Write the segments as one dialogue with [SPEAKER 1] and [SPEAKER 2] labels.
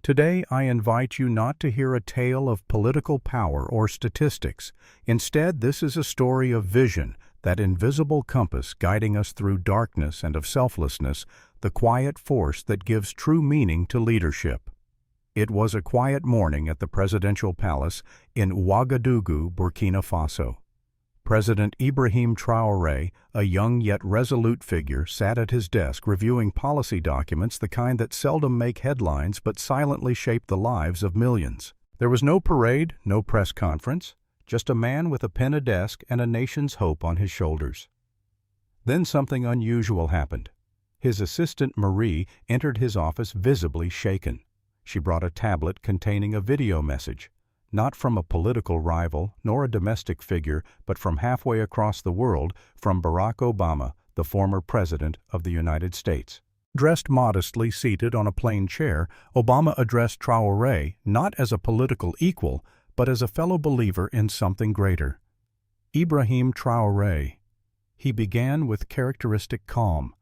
[SPEAKER 1] Today, I invite you not to hear a tale of political power or statistics. Instead, this is a story of vision, that invisible compass guiding us through darkness, and of selflessness, the quiet force that gives true meaning to leadership. It was a quiet morning at the presidential palace in Ouagadougou, Burkina Faso. President Ibrahim Traoré, a young yet resolute figure, sat at his desk reviewing policy documents, the kind that seldom make headlines but silently shape the lives of millions. There was no parade, no press conference, just a man with a pen, a desk, and a nation's hope on his shoulders. Then something unusual happened. His assistant Marie entered his office visibly shaken. She brought a tablet containing a video message, not from a political rival nor a domestic figure, but from halfway across the world, from Barack Obama, the former President of the United States. Dressed modestly, seated on a plain chair, Obama addressed Traoré not as a political equal, but as a fellow believer in something greater. Ibrahim Traoré. He began with characteristic calm.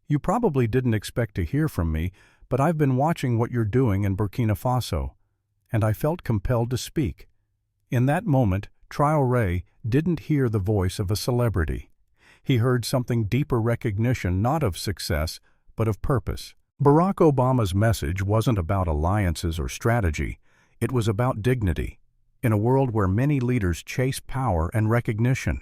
[SPEAKER 1] "You probably didn't expect to hear from me, but I've been watching what you're doing in Burkina Faso, and I felt compelled to speak." In that moment, Traoré didn't hear the voice of a celebrity. He heard something deeper, recognition not of success, but of purpose. Barack Obama's message wasn't about alliances or strategy. It was about dignity, in a world where many leaders chase power and recognition.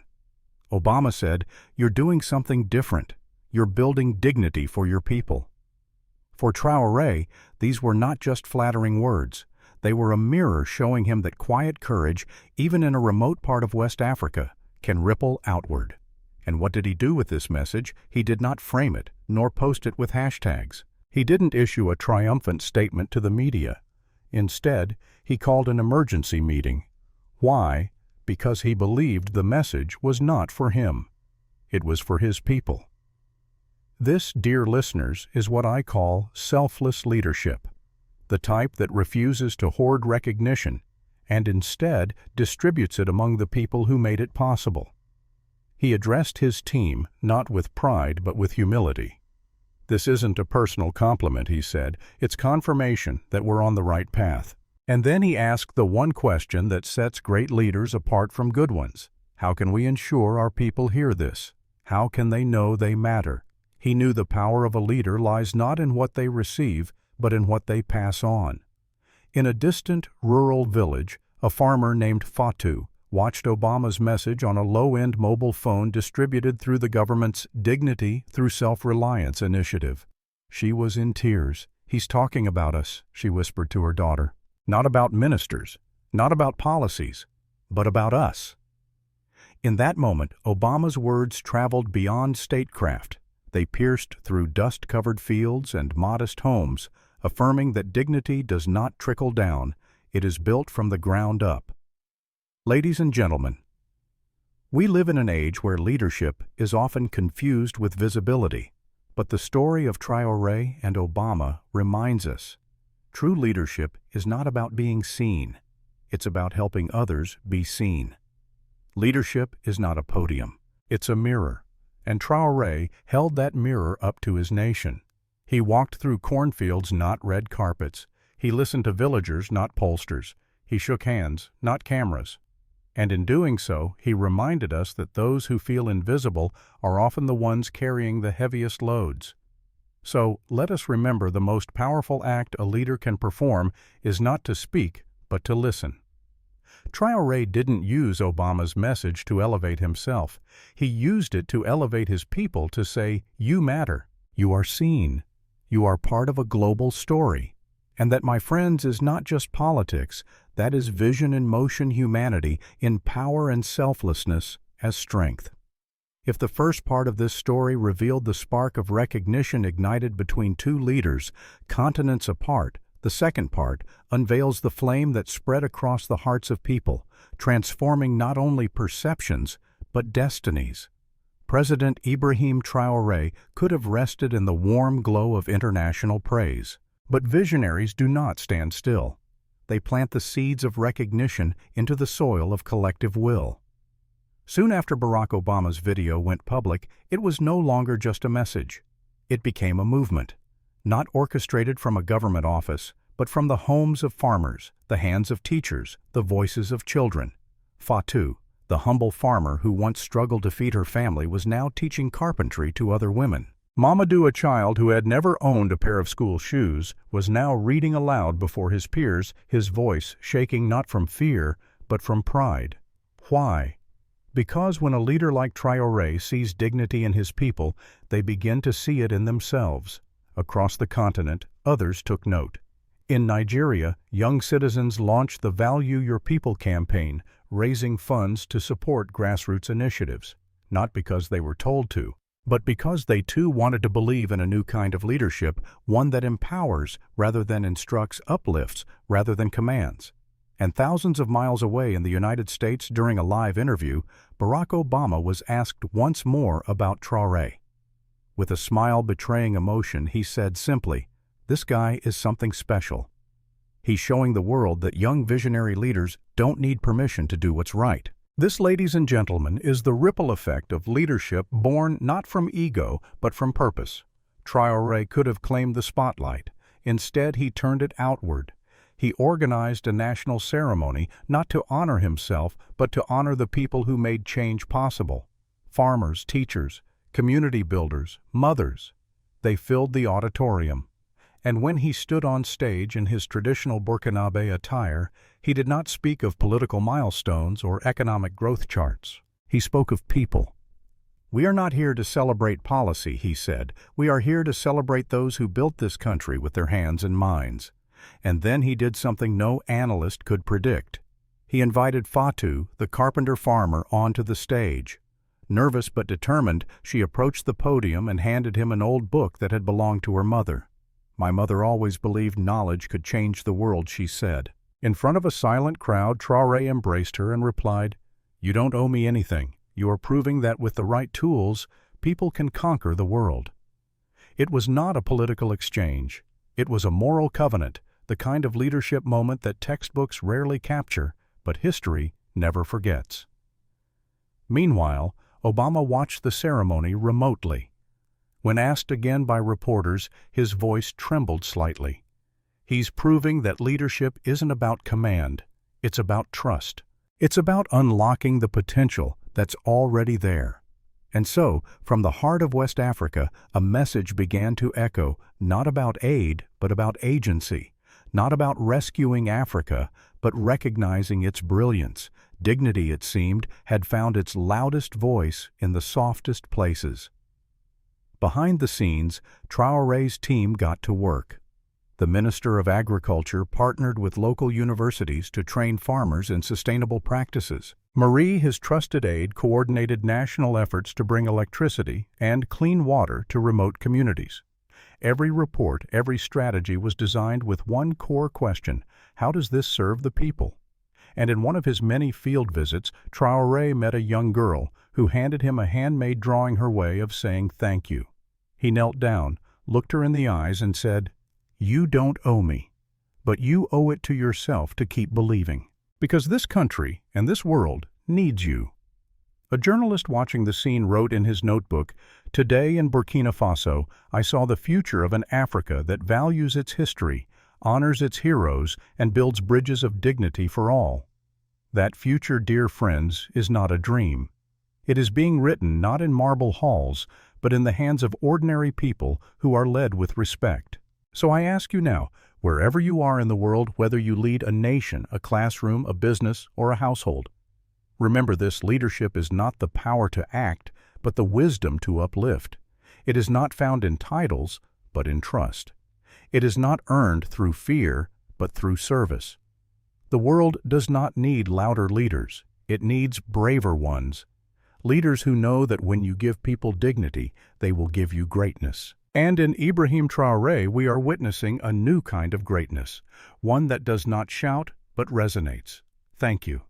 [SPEAKER 1] Obama said, "You're doing something different. You're building dignity for your people." For Traoré, these were not just flattering words. They were a mirror showing him that quiet courage, even in a remote part of West Africa, can ripple outward. And what did he do with this message? He did not frame it, nor post it with hashtags. He didn't issue a triumphant statement to the media. Instead, he called an emergency meeting. Why? Because he believed the message was not for him. It was for his people. This, dear listeners, is what I call selfless leadership, the type that refuses to hoard recognition and instead distributes it among the people who made it possible. He addressed his team not with pride but with humility. "This isn't a personal compliment," he said. "It's confirmation that we're on the right path." And then he asked the one question that sets great leaders apart from good ones. How can we ensure our people hear this? How can they know they matter? He knew the power of a leader lies not in what they receive, but in what they pass on. In a distant rural village, a farmer named Fatou watched Obama's message on a low-end mobile phone distributed through the government's Dignity Through Self-Reliance initiative. She was in tears. "He's talking about us," she whispered to her daughter. "Not about ministers, not about policies, but about us." In that moment, Obama's words traveled beyond statecraft. They pierced through dust-covered fields and modest homes, affirming that dignity does not trickle down, it is built from the ground up. Ladies and gentlemen, we live in an age where leadership is often confused with visibility, but the story of Traoré and Obama reminds us, true leadership is not about being seen, it's about helping others be seen. Leadership is not a podium, it's a mirror. And Traoré held that mirror up to his nation. He walked through cornfields, not red carpets. He listened to villagers, not pollsters. He shook hands, not cameras. And in doing so, he reminded us that those who feel invisible are often the ones carrying the heaviest loads. So let us remember the most powerful act a leader can perform is not to speak, but to listen. Traoré didn't use Obama's message to elevate himself. He used it to elevate his people, to say, "You matter. You are seen. You are part of a global story." And that, my friends, is not just politics. That is vision in motion, humanity in power, and selflessness as strength. If the first part of this story revealed the spark of recognition ignited between two leaders, continents apart, the second part unveils the flame that spread across the hearts of people, transforming not only perceptions, but destinies. President Ibrahim Traoré could have rested in the warm glow of international praise. But visionaries do not stand still. They plant the seeds of recognition into the soil of collective will. Soon after Barack Obama's video went public, it was no longer just a message. It became a movement, not orchestrated from a government office, but from the homes of farmers, the hands of teachers, the voices of children. Fatou, the humble farmer who once struggled to feed her family, was now teaching carpentry to other women. Mamadou, a child who had never owned a pair of school shoes, was now reading aloud before his peers, his voice shaking not from fear, but from pride. Why? Because when a leader like Traoré sees dignity in his people, they begin to see it in themselves. Across the continent, others took note. In Nigeria, young citizens launched the Value Your People campaign, raising funds to support grassroots initiatives, not because they were told to, but because they too wanted to believe in a new kind of leadership, one that empowers rather than instructs, uplifts rather than commands. And thousands of miles away in the United States, during a live interview, Barack Obama was asked once more about Traoré. With a smile betraying emotion, he said simply, "This guy is something special. He's showing the world that young visionary leaders don't need permission to do what's right." This, ladies and gentlemen, is the ripple effect of leadership born not from ego, but from purpose. Traoré could have claimed the spotlight. Instead, he turned it outward. He organized a national ceremony not to honor himself, but to honor the people who made change possible. Farmers, teachers, community builders, mothers. They filled the auditorium. And when he stood on stage in his traditional Burkinabe attire, he did not speak of political milestones or economic growth charts. He spoke of people. "We are not here to celebrate policy," he said. "We are here to celebrate those who built this country with their hands and minds." And then he did something no analyst could predict. He invited Fatou, the carpenter farmer, onto the stage. Nervous but determined, she approached the podium and handed him an old book that had belonged to her mother. "My mother always believed knowledge could change the world," she said. In front of a silent crowd, Traoré embraced her and replied, "You don't owe me anything. You are proving that with the right tools, people can conquer the world." It was not a political exchange. It was a moral covenant, the kind of leadership moment that textbooks rarely capture, but history never forgets. Meanwhile, Obama watched the ceremony remotely. When asked again by reporters, his voice trembled slightly. He's proving that leadership isn't about command, it's about trust. It's about unlocking the potential that's already there. And so, from the heart of West Africa, a message began to echo, not about aid, but about agency, not about rescuing Africa, but recognizing its brilliance. Dignity, it seemed, had found its loudest voice in the softest places. Behind the scenes, Traoré's team got to work. The Minister of Agriculture partnered with local universities to train farmers in sustainable practices. Marie, his trusted aide, coordinated national efforts to bring electricity and clean water to remote communities. Every report, every strategy was designed with one core question: how does this serve the people? And in one of his many field visits, Traoré met a young girl who handed him a handmade drawing, her way of saying thank you. He knelt down, looked her in the eyes, and said, "You don't owe me, but you owe it to yourself to keep believing. Because this country and this world needs you." A journalist watching the scene wrote in his notebook, "Today in Burkina Faso, I saw the future of an Africa that values its history, honors its heroes, and builds bridges of dignity for all." That future, dear friends, is not a dream. It is being written not in marble halls, but in the hands of ordinary people who are led with respect. So I ask you now, wherever you are in the world, whether you lead a nation, a classroom, a business, or a household, remember this: leadership is not the power to act, but the wisdom to uplift. It is not found in titles, but in trust. It is not earned through fear, but through service. The world does not need louder leaders. It needs braver ones. Leaders who know that when you give people dignity, they will give you greatness. And in Ibrahim Traoré, we are witnessing a new kind of greatness, one that does not shout, but resonates. Thank you.